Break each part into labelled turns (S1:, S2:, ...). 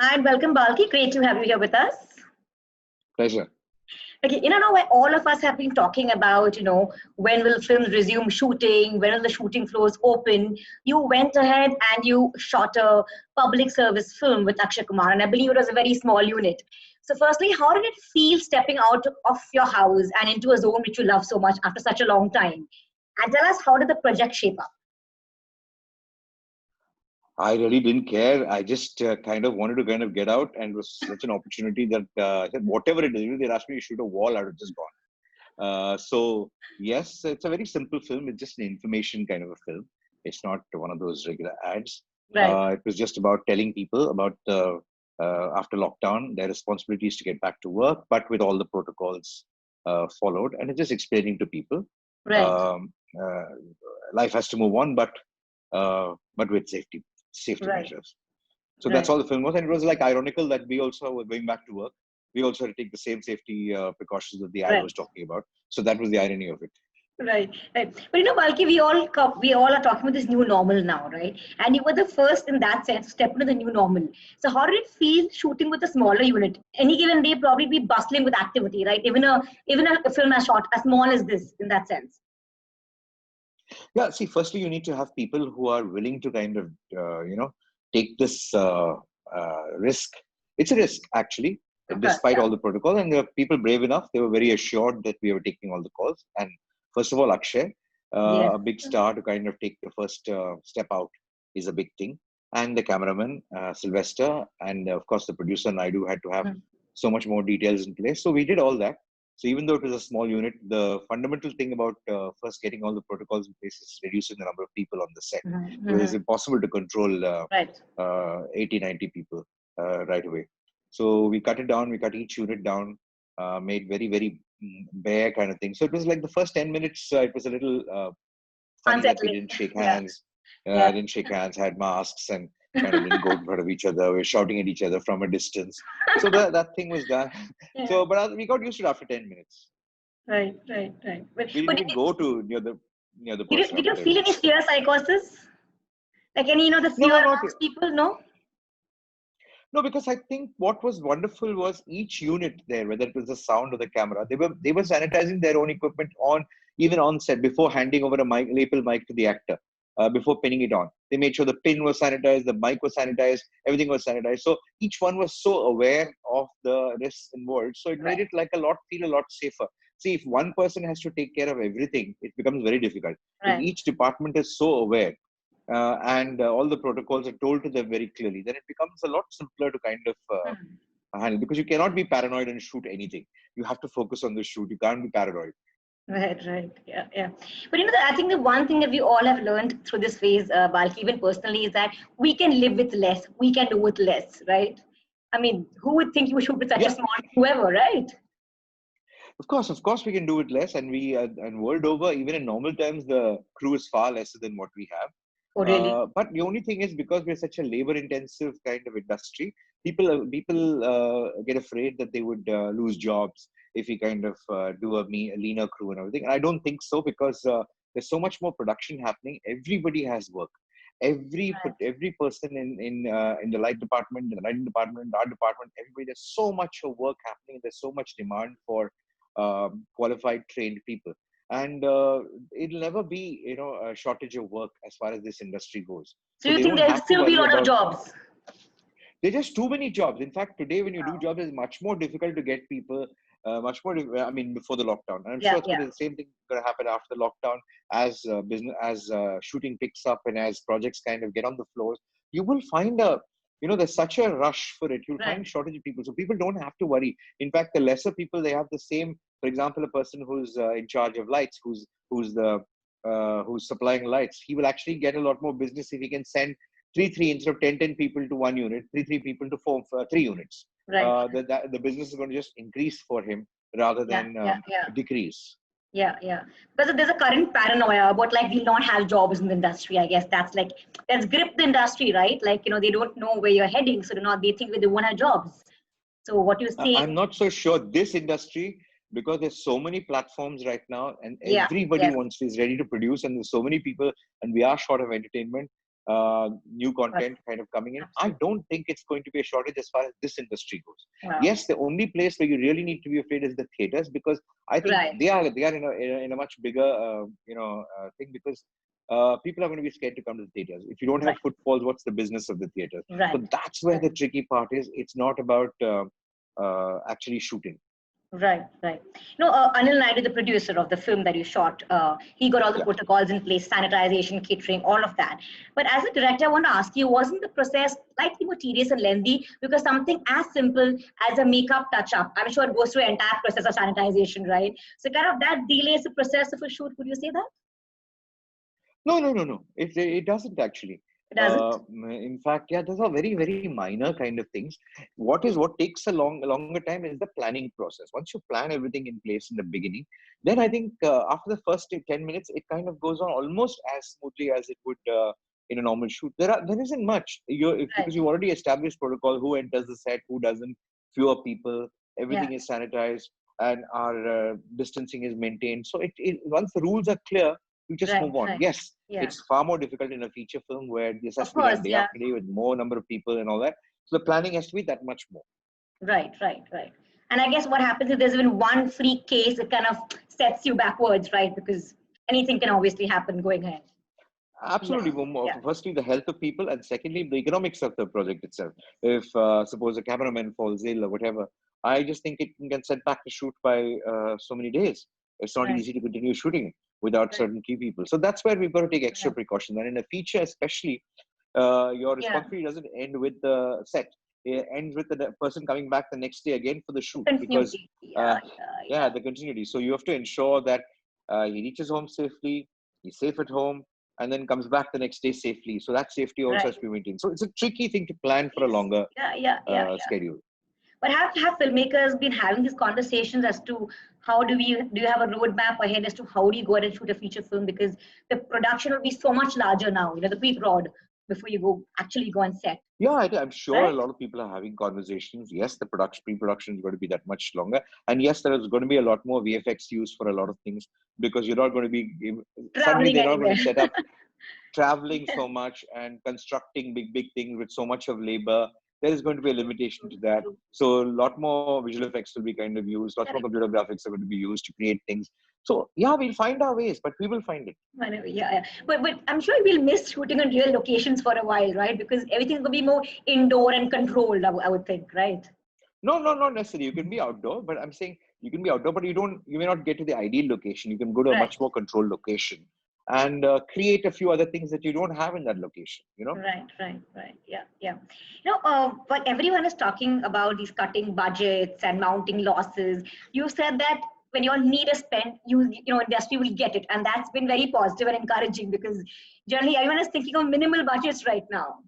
S1: Hi, and welcome, Balki. Great to have you here with us.
S2: Pleasure.
S1: Okay, now where all of us have been talking about, when will films resume shooting, when will the shooting floors open? You went ahead and you shot a public service film with Akshay Kumar, and I believe it was a very small unit. So firstly, how did it feel stepping out of your house and into a zone which you love so much after such a long time? And tell us, how did the project shape up?
S2: I really didn't care. I just kind of wanted to get out, and it was such an opportunity that I said, whatever it is, they asked me to shoot a wall, I would have just gone. So yes, it's a very simple film. It's just an information kind of a film. It's not one of those regular ads.
S1: Right.
S2: It was just about telling people about after lockdown, their responsibilities to get back to work, but with all the protocols followed, and it's just explaining to people.
S1: Right.
S2: Life has to move on, but with safety
S1: Right.
S2: measures. So
S1: Right.
S2: that's all the film was, and it was like ironical that we also were going back to work. We also had to take the same safety precautions that the ad was talking about. So that was the irony of it.
S1: Right. But Balki, we all are talking about this new normal now, right? And you were the first in that sense to step into the new normal. So how did it feel shooting with a smaller unit? Any given day, probably be bustling with activity, right? Even a film as short, as small as this, in that sense.
S2: Yeah. See, firstly, you need to have people who are willing to kind of, take this risk. It's a risk, actually, despite all the protocol. And there are people brave enough. They were very assured that we were taking all the calls. And first of all, Akshay,
S1: Yes.
S2: a big star to kind of take the first step out is a big thing. And the cameraman, Sylvester, and of course, the producer, Naidu, had to have so much more details in place. So we did all that. So even though it was a small unit, the fundamental thing about first getting all the protocols in place is reducing the number of people on the set. Because it's impossible to control 80, 90 people right away. So we cut it down, we cut each unit down, made very, very bare kind of thing. So it was like the first 10 minutes, it was a little funny that we didn't shake hands. Didn't shake hands, had masks, and kind of didn't go in front of each other. We were shouting at each other from a distance. So that thing was done. So, but we got used to it after 10 minutes.
S1: Right.
S2: We didn't even go to near the person.
S1: Did you feel any fear psychosis? Like any, the fear amongst people? No?
S2: No, because I think what was wonderful was each unit there, whether it was the sound or the camera, they were sanitizing their own equipment even on set before handing over a lapel mic to the actor. Before pinning it on, they made sure the pin was sanitized, the mic was sanitized, everything was sanitized. So each one was so aware of the risks involved. So it made it feel a lot safer. See, if one person has to take care of everything, it becomes very difficult. If each department is so aware and all the protocols are told to them very clearly, then it becomes a lot simpler to kind of handle, because you cannot be paranoid and shoot anything. You have to focus on the shoot. You can't be paranoid.
S1: Right. Yeah. But I think the one thing that we all have learned through this phase, Balki, even personally, is that we can live with less. We can do with less, right? I mean, who would think you shoot with such a small whoever, right?
S2: Of course, we can do it less, and and world over, even in normal times, the crew is far lesser than what we have.
S1: Oh, really?
S2: But the only thing is, because we're such a labor-intensive kind of industry, people get afraid that they would lose jobs if we kind of do a leaner crew and everything. And I don't think so, because there's so much more production happening. Everybody has work. Every person in the light department, in the lighting department, art department, everybody. There's so much of work happening. There's so much demand for qualified, trained people. And it'll never be, a shortage of work as far as this industry goes.
S1: So you think there'll still be a lot of jobs?
S2: There's just too many jobs. In fact, today when you do jobs, it's much more difficult to get people. Before the lockdown. And I'm sure the same thing going to happen after the lockdown, as shooting picks up and as projects kind of get on the floors. You will find there's such a rush for it. You'll find shortage of people, so people don't have to worry. In fact, the lesser people, they have the same. For example, a person who's in charge of lights, who's supplying lights, he will actually get a lot more business if he can send 3 instead of 10 people to one unit, 3 people to 3 units. The business is going to just increase for him rather than decrease.
S1: Yeah. Because there's a current paranoia about we not have jobs in the industry. I guess that's gripped the industry, right? They don't know where you're heading, so they think they won't have jobs. So what you say?
S2: I'm not so sure this industry, because there's so many platforms right now, and everybody is ready to produce, and there's so many people, and we are short of entertainment. new content kind of coming in. I
S1: Absolutely.
S2: don't think it's going to be a shortage as far as this industry goes.
S1: Wow.
S2: Yes, the only place where you really need to be afraid is the theaters, because I think
S1: Right.
S2: they are in a much bigger thing, because people are going to be scared to come to the theaters. If you don't have
S1: Right.
S2: footfalls, what's the business of the theaters?
S1: Right.
S2: So that's where
S1: Right.
S2: the tricky part is. It's not about actually shooting.
S1: Right, right. Anil Naidu, the producer of the film that you shot, he got all the
S2: Yeah.
S1: protocols in place, sanitization, catering, all of that. But as a director, I want to ask you, wasn't the process slightly more tedious and lengthy? Because something as simple as a makeup touch-up, I'm sure it goes through an entire process of sanitization, right? So kind of that delays the process of a shoot. Would you say that?
S2: No. It doesn't actually.
S1: It doesn't?
S2: In fact, yeah, those are very, very minor kind of things. What takes a longer time is the planning process. Once you plan everything in place in the beginning, then I think after the first 10 minutes, it kind of goes on almost as smoothly as it would in a normal shoot. There isn't much.
S1: Right.
S2: Because you already established protocol, who enters the set, who doesn't, fewer people,
S1: Yeah.
S2: everything is sanitized, and our distancing is maintained. So once the rules are clear, you just
S1: Right,
S2: move on.
S1: right.
S2: Yes,
S1: Yeah.
S2: it's far more difficult in a feature film where this has
S1: Of
S2: to be done
S1: course,
S2: day
S1: yeah.
S2: after day with more number of people and all that. So the planning has to be that much more.
S1: Right, right, right. And I guess what happens if there's even one free case, it kind of sets you backwards, right? Because anything can obviously happen going ahead. Yeah,
S2: Absolutely.
S1: yeah,
S2: Firstly, the health of people, and secondly, the economics of the project itself. If suppose a cameraman falls ill or whatever, I just think it can set back the shoot by so many days. It's not
S1: right,
S2: easy to continue shooting it without
S1: right,
S2: certain key people. So that's where we've got to take extra
S1: right.
S2: precautions. And in a feature, especially, your
S1: Yeah,
S2: responsibility doesn't end with the set. It ends with the person coming back the next day again for the shoot, because
S1: continuity. Yeah,
S2: uh,
S1: yeah,
S2: yeah,
S1: yeah.
S2: the continuity. So you have to ensure that he reaches home safely, he's safe at home, and then comes back the next day safely. So that safety also
S1: Right.
S2: has to be maintained. So it's a tricky thing to plan for a
S1: Yes.
S2: longer
S1: Yeah, yeah, yeah, yeah.
S2: schedule.
S1: But have filmmakers been having these conversations as to how do you have a roadmap ahead as to how do you go ahead and shoot a feature film, because the production will be so much larger now, the pre-prod before you go on set,
S2: Yeah, I'm sure a
S1: right?
S2: lot of people are having conversations. Yes, the pre-production is going to be that much longer, and yes, there is going to be a lot more VFX used for a lot of things, because you're not going to be suddenly
S1: Traveling
S2: they're not going
S1: anywhere.
S2: to set up traveling so much and constructing big things with so much of labor. There is going to be a limitation to that.
S1: True.
S2: So a lot more visual effects will be kind of used. Lots more
S1: Correct.
S2: computer graphics are going to be used to create things. So yeah, we'll find our ways, but we will find it.
S1: Whenever, yeah, yeah. But I'm sure we'll miss shooting on real locations for a while, right? Because everything's gonna be more indoor and controlled, I would think, right?
S2: No, not necessarily. You can be outdoor, but I'm saying you can be outdoor, but you may not get to the ideal location. You can go to a
S1: Right,
S2: much more controlled location and create a few other things that you don't have in that location.
S1: right, right, right. Yeah, yeah. But everyone is talking about these cutting budgets and mounting losses. You said that when you all need a spend, industry will get it, and that's been very positive and encouraging, because generally everyone is thinking of minimal budgets right now.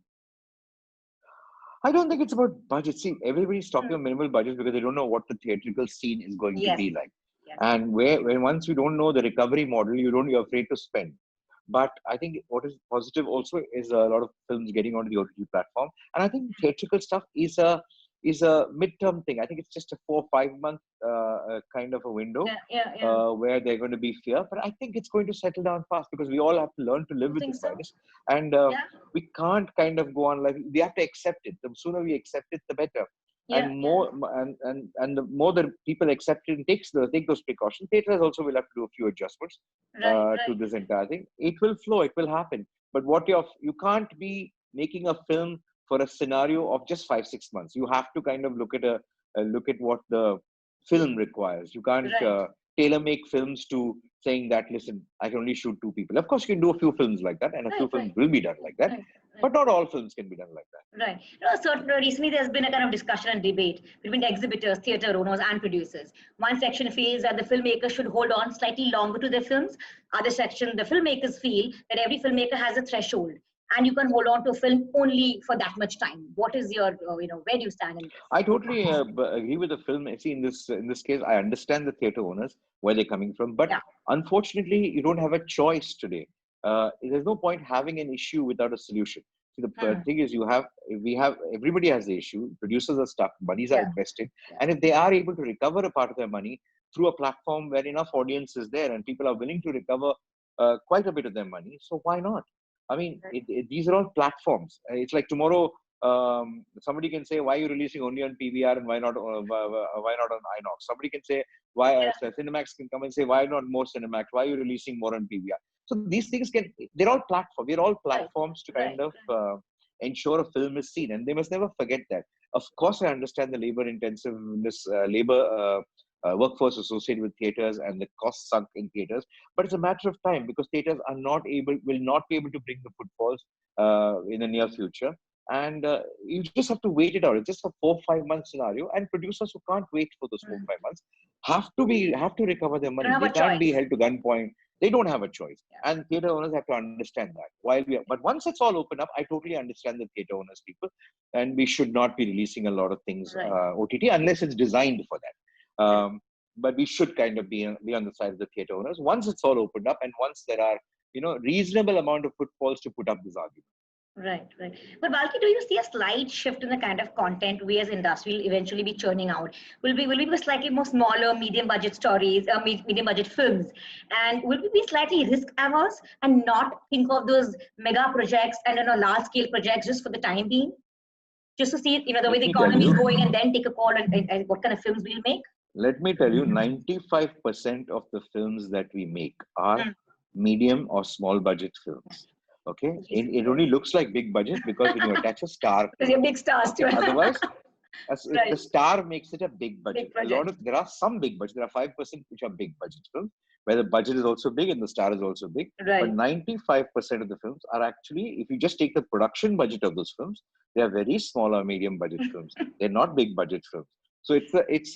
S2: I don't think it's about budget. See, everybody's talking
S1: Hmm.
S2: of minimal budgets because they don't know what the theatrical scene is going to
S1: Yes,
S2: be like.
S1: yes,
S2: And when once you don't know the recovery model, you're afraid to spend. But I think what is positive also is a lot of films getting onto the OTT platform. And I think theatrical stuff is a midterm thing. I think it's just a 4 or 5 month kind of a window
S1: yeah, yeah, yeah.
S2: where they're going to be fear. But I think it's going to settle down fast, because we all have to learn to live
S1: You
S2: with
S1: think
S2: this
S1: so?
S2: virus. And
S1: Yeah,
S2: we can't kind of go on like, we have to accept it. The sooner we accept it, the better.
S1: yeah,
S2: And
S1: yeah.
S2: more and the more that people accept it and take those precautions, theaters also will have to do a few adjustments
S1: Right,
S2: to
S1: right.
S2: this entire thing. It will flow, it will happen. But you can't be making a film for a scenario of just 5 6 months. You have to kind of look at what the film requires. You can't
S1: Right.
S2: tailor make films to saying that, listen, I can only shoot 2 people. Of course, you can do a few films like that, and a few
S1: Right,
S2: films
S1: right,
S2: will be done like that.
S1: right, right,
S2: But not all films can be done like that.
S1: right. Recently there's been a kind of discussion and debate between the exhibitors, theater owners, and producers. One section feels that the filmmakers should hold on slightly longer to their films. Other section, the filmmakers feel that every filmmaker has a threshold, and you can hold on to a film only for that much time. What is your, where do you stand in this?
S2: I totally agree with the film. See, in this case, I understand the theater owners where they're coming from, but
S1: Yeah.
S2: unfortunately, you don't have a choice today. There's no point having an issue without a solution. See, the
S1: Hmm.
S2: thing is, everybody has the issue. Producers are stuck, monies are
S1: Yeah.
S2: invested,
S1: Yeah.
S2: and if they are able to recover a part of their money through a platform where enough audience is there and people are willing to recover quite a bit of their money, so why not? I mean, these are all platforms. It's like tomorrow, somebody can say, why are you releasing only on PVR and why not on INOX? Somebody can say, why Cinemax can come and say, why not more Cinemax? Why are you releasing more on PVR? So these things they're all platforms. We're all platforms to kind of ensure a film is seen, and they must never forget that. Of course, I understand the labor intensiveness, workforce associated with theaters and the costs sunk in theaters, but it's a matter of time because theaters will not be able to bring the footfalls in the near future. And you just have to wait it out. It's just a 4-5 month scenario, and producers who can't wait for those 4-5 months have to recover their money. They can't be held to gunpoint. They don't have a choice, and theater owners have to understand that. But once it's all open up, I totally understand the theater owners, people, and we should not be releasing a lot of things OTT unless it's designed for that. But we should kind of be on the side of the theater owners once it's all opened up, and once there are reasonable amount of footfalls to put up this argument.
S1: Right. But Balki, do you see a slight shift in the kind of content we as industry will eventually be churning out? Will we be slightly more smaller, medium budget stories, medium budget films, and will we be slightly risk averse and not think of those mega projects and large scale projects just for the time being, just to see the way the economy is going, and then take a call and what kind of films we'll make?
S2: Let me tell you, 95% of the films that we make are medium or small budget films. Okay, it only looks like big budget because when you attach a star,
S1: because you're big stars too.
S2: Otherwise, the star makes it a big budget. There are some big budgets. There are 5% which are big budget films, where the budget is also big and the star is also big. But 95% of the films are actually, if you just take the production budget of those films, they are very small or medium budget films. They're not big budget films. So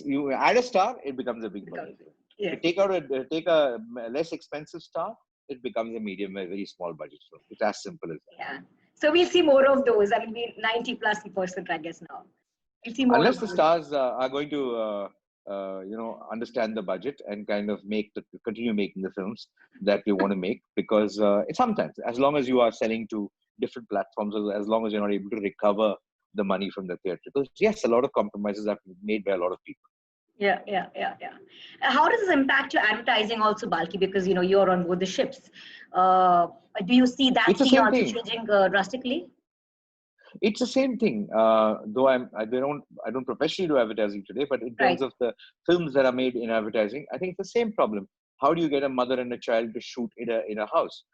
S2: you add a star, it becomes a big budget film. You take a less expensive star, it becomes a medium, a very small budget film. It's as simple as that.
S1: Yeah. So we'll see more of those. I mean, 90+%, I guess now. We'll see more.
S2: Unless the stars are going to, understand the budget and kind of continue making the films that you want to make, because sometimes, as long as you are selling to different platforms, as long as you're not able to recover the money from the theatricals, yes, a lot of compromises have been made by a lot of people.
S1: Yeah. How does this impact your advertising also, Balki? Because you're on board the ships. Do you see that thing also changing drastically?
S2: It's the same thing. Though I don't professionally do advertising today, but in terms of the films that are made in advertising, I think it's the same problem. How do you get a mother and a child to shoot in a house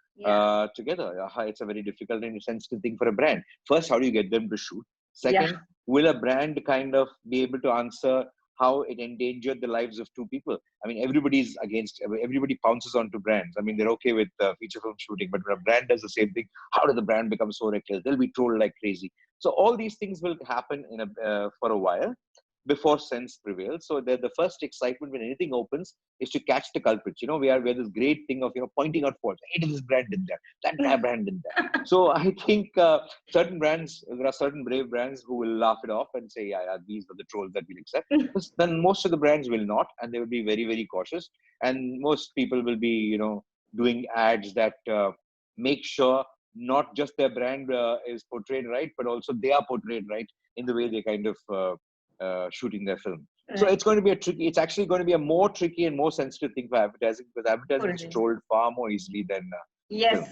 S2: together? It's a very difficult and sensitive thing for a brand. First, how do you get them to shoot? Second, will a brand kind of be able to answer how it endangered the lives of two people? I mean, everybody pounces onto brands. I mean, they're okay with feature film shooting, but when a brand does the same thing, how does the brand become so reckless? They'll be trolled like crazy. So all these things will happen for a while before sense prevails. So the first excitement when anything opens is to catch the culprits. We have this great thing of pointing out faults. Hey, this brand did that brand did that. So I think certain brands, there are certain brave brands who will laugh it off and say, yeah, these are the trolls that we'll accept. Then most of the brands will not, and they will be very, very cautious. And most people will be doing ads that make sure not just their brand is portrayed right, but also they are portrayed right in the way they kind of shooting their film. So it's going to be it's actually going to be a more tricky and more sensitive thing for advertising, because advertising is trolled far more easily than
S1: yes.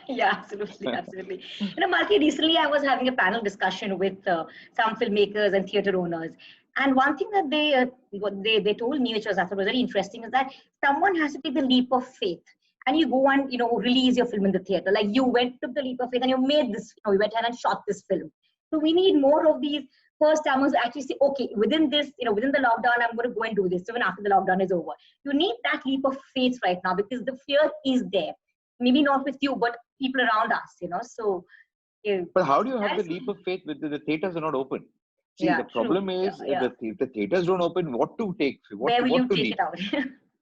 S1: Yeah, absolutely. Balki, recently I was having a panel discussion with some filmmakers and theater owners, and one thing that they told me, which I thought was very interesting, is that someone has to take the leap of faith. And you go and release your film in the theater. Like you took the leap of faith and you made this. You went ahead and shot this film. So we need more of these first timers actually say, okay, within this, within the lockdown, I'm going to go and do this. Even after the lockdown is over, you need that leap of faith right now, because the fear is there. Maybe not with you, but people around us. So.
S2: But how do you have the leap of faith when the theaters are not open? See, the problem is if the theaters don't open, what to take?
S1: Where will you take it out?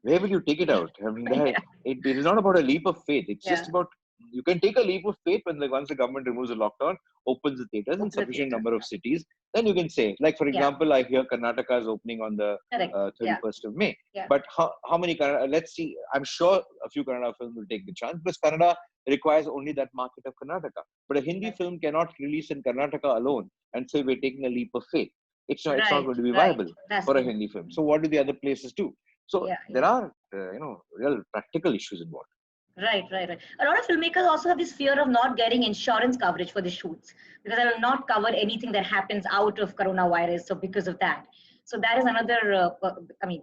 S2: Where will you take it out? I mean, it is not about a leap of faith. It's just about, you can take a leap of faith once the government removes the lockdown, opens the theaters in sufficient number of cities, then you can say, like, for example, I hear Karnataka is opening on the 31st of May. But how many Kannada, let's see, I'm sure a few Kannada films will take the chance, because Kannada requires only that market of Karnataka. But a Hindi film cannot release in Karnataka alone and say we're taking a leap of faith. It's not going to be viable for a Hindi film. So what do the other places do? So there are, real practical issues involved.
S1: Right, right, right. A lot of filmmakers also have this fear of not getting insurance coverage for the shoots because I will not cover anything that happens out of coronavirus. So because of that, so that is another, I mean,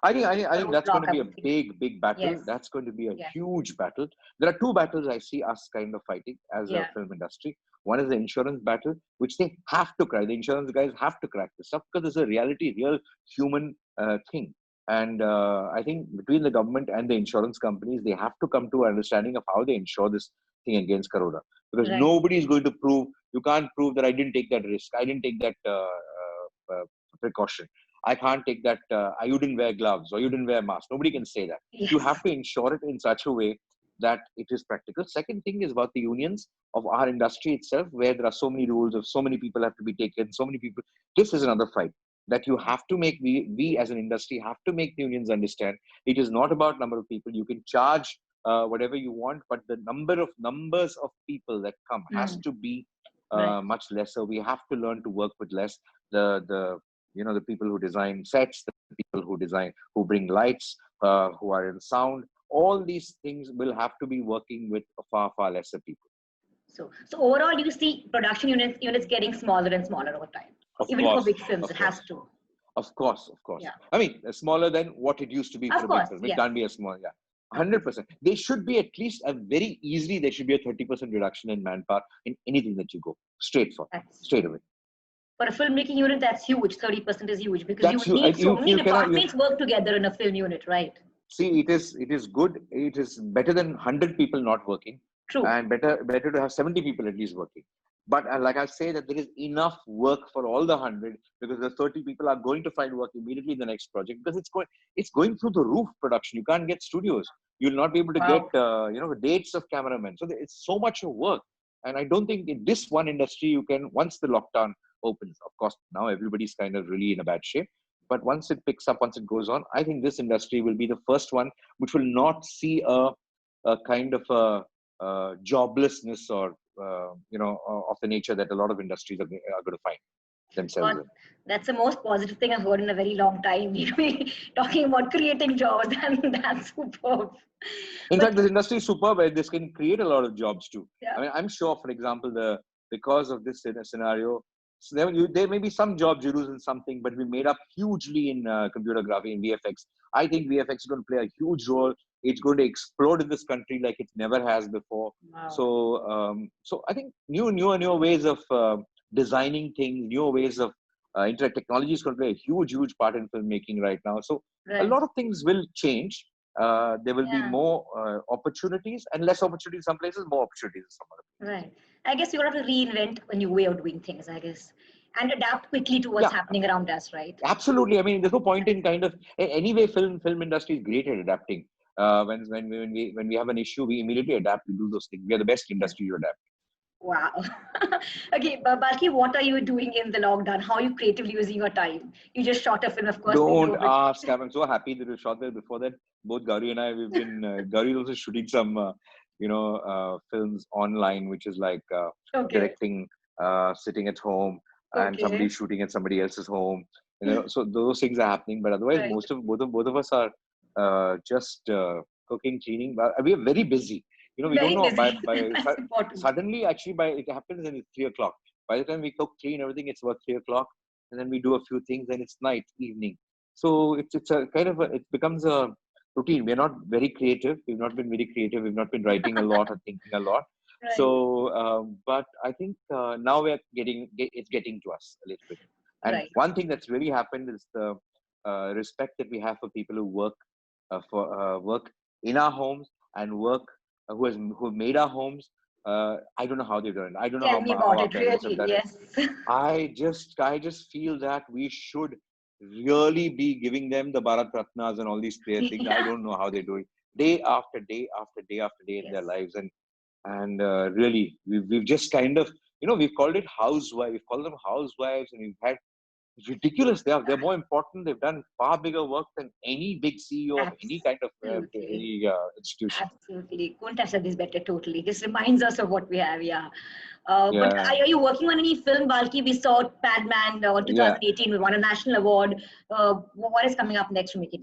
S2: I think that's going
S1: roadblock,
S2: to
S1: I
S2: be a
S1: would think.
S2: big battle.
S1: Yes,
S2: That's going to be a
S1: yeah,
S2: huge battle. There are two battles I see us kind of fighting as a
S1: yeah,
S2: film industry. One is the insurance battle, which they have to crack. The insurance guys have to crack this stuff because it's a reality, real human thing. And I think between the government and the insurance companies, they have to come to an understanding of how they insure this thing against corona. Because
S1: right.
S2: nobody is going to prove, you can't prove that I didn't take that risk. I didn't take that precaution. I can't take that. You didn't wear gloves or you didn't wear a mask. Nobody can say that. You
S1: Yes,
S2: have to ensure it in such a way that it is practical. Second thing is about the unions of our industry itself, where there are so many rules of so many people have to be taken, so many people. This is another fight that you have to make. We as an industry have to make the unions understand. It is not about number of people. You can charge whatever you want, but the numbers of people that come has
S1: mm,
S2: to be
S1: right.
S2: much lesser. We have to learn to work with less. The the people who design sets, the people who design, who bring lights, who are in sound, all these things will have to be working with far lesser people.
S1: So overall, you see production units getting smaller and smaller over time.
S2: Of
S1: Even for
S2: course,
S1: big films,
S2: of
S1: it has
S2: course,
S1: to.
S2: of course.
S1: Yeah,
S2: I mean, smaller than what it used to be for
S1: of
S2: a big
S1: course.
S2: film. It
S1: Yes,
S2: can't be a small, yeah.
S1: of course.
S2: 100%. They should be at least a very easily, there should be a 30% reduction in manpower in anything that you go
S1: That's
S2: straight away.
S1: for a filmmaking unit. That's huge. 30% is huge because you
S2: That's you.
S1: need so many
S2: You cannot,
S1: departments work together in a film unit, right?
S2: see, it is good. It is better than 100 people not working,
S1: True.
S2: and better to have 70 people at least working. But like I say, that there is enough work for all the 100, because the 30 people are going to find work immediately in the next project, because it's going through the roof production. You can't get studios. You'll not be able to get
S1: Wow.
S2: dates of cameramen. So it's so much of work, and I don't think in this one industry you can, once the lockdown opens. Of course, now everybody's kind of really in a bad shape, but once it picks up, once it goes on, I think this industry will be the first one which will not see a kind of joblessness, or of the nature that a lot of industries are going to find themselves
S1: God,
S2: in.
S1: that's the most positive thing I've heard in a very long time. We talking about creating jobs, and that's superb.
S2: In
S1: But
S2: fact, this industry is superb. This can create a lot of jobs too.
S1: yeah,
S2: I mean, I'm sure, for example, because of this scenario, so there may be some jobs you lose in something, but we made up hugely in computer graphics and VFX. I think VFX is going to play a huge role. It's going to explode in this country like it never has before.
S1: wow.
S2: So I think newer ways of designing things, newer ways of internet technology is going to play a huge part in filmmaking right now. So a
S1: Right.
S2: lot of things will change. There will be
S1: Yeah.
S2: more opportunities and less opportunities in some places, more opportunities in some other
S1: Right. I guess you have to reinvent a new way of doing things, I guess, and adapt quickly to what's
S2: places.
S1: happening around us, right?
S2: Yeah, absolutely. I mean, there's no point in kind of anyway. Film industry is great at adapting. When we have an issue, we immediately adapt. We do those things. We are the best
S1: Yeah.
S2: industry to adapt.
S1: Wow. Okay, Balki, what are you doing in the lockdown? How are you creatively using your time? You just shot a film, of course, we
S2: Don't
S1: know, but
S2: ask. I'm so happy that we shot there. Before that, both Gauri and I, we've been Gauri is also shooting some films online, which is like
S1: okay,
S2: directing sitting at home, and somebody
S1: okay,
S2: shooting at somebody else's home. So those things are happening. But otherwise,
S1: right.
S2: both of us are just cooking, cleaning. But we are very busy. We don't
S1: Very
S2: know
S1: busy. That's important.
S2: suddenly, actually, by it happens and it's 3 o'clock. By the time we cook, clean everything, it's about 3 o'clock, and then we do a few things, and it's night, evening. So it's a kind of it becomes a routine. We're not very creative. We've not been very creative. We've not been writing a lot or thinking a lot.
S1: Right,
S2: So, but I think now it's getting to us a little bit. And
S1: right.
S2: one thing that's really happened is the respect that we have for people who work in our homes, and work who made our homes. I don't know how they've done it. I don't know
S1: Tell me
S2: how
S1: about
S2: our
S1: it,
S2: parents have
S1: really.
S2: done it.
S1: Yes.
S2: I just feel that we should really be giving them the Bharat Ratnas and all these prayer things. I
S1: Yeah.
S2: don't know how they do it, day after day after day after day in
S1: Yes.
S2: their lives, and really we've just kind of we've called it housewife. We've called them housewives, and we've had it's ridiculous. They're more important. They've done far bigger work than any big CEO of any kind of
S1: Absolutely.
S2: any institution.
S1: Absolutely. Couldn't have said this better, totally. This reminds us of what we have, yeah. But
S2: Yeah,
S1: are you working on any film, Balki? We saw Padman in
S2: yeah.
S1: 2018. We won a national award. What is coming up next to make it?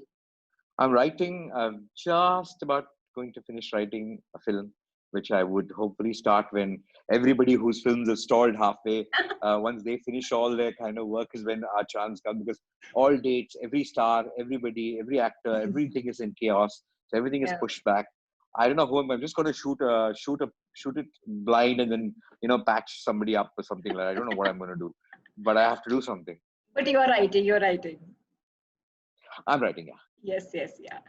S2: I'm writing just about going to finish writing a film, which I would hopefully start when everybody whose films have stalled halfway, once they finish all their kind of work, is when our chance comes. Because all dates, every star, everybody, every actor, everything is in chaos. So everything is pushed back. I don't know who I'm just going to shoot it blind and then, patch somebody up or something like that. I don't know what I'm going to do, but I have to do something.
S1: But you're writing.
S2: I'm writing, yeah.
S1: Yes, yeah.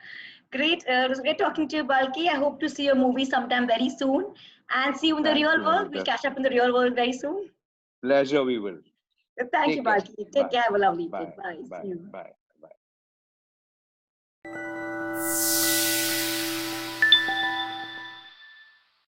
S1: Great. It was great talking to you, Balki. I hope to see your movie sometime very soon. And see you in the real world. We'll catch up in the real world very soon.
S2: Pleasure, we will.
S1: Thank you, Balki. Take care. Have a lovely day.
S2: Bye.
S1: Bye.
S2: Bye.
S1: See you.
S2: Bye. Bye.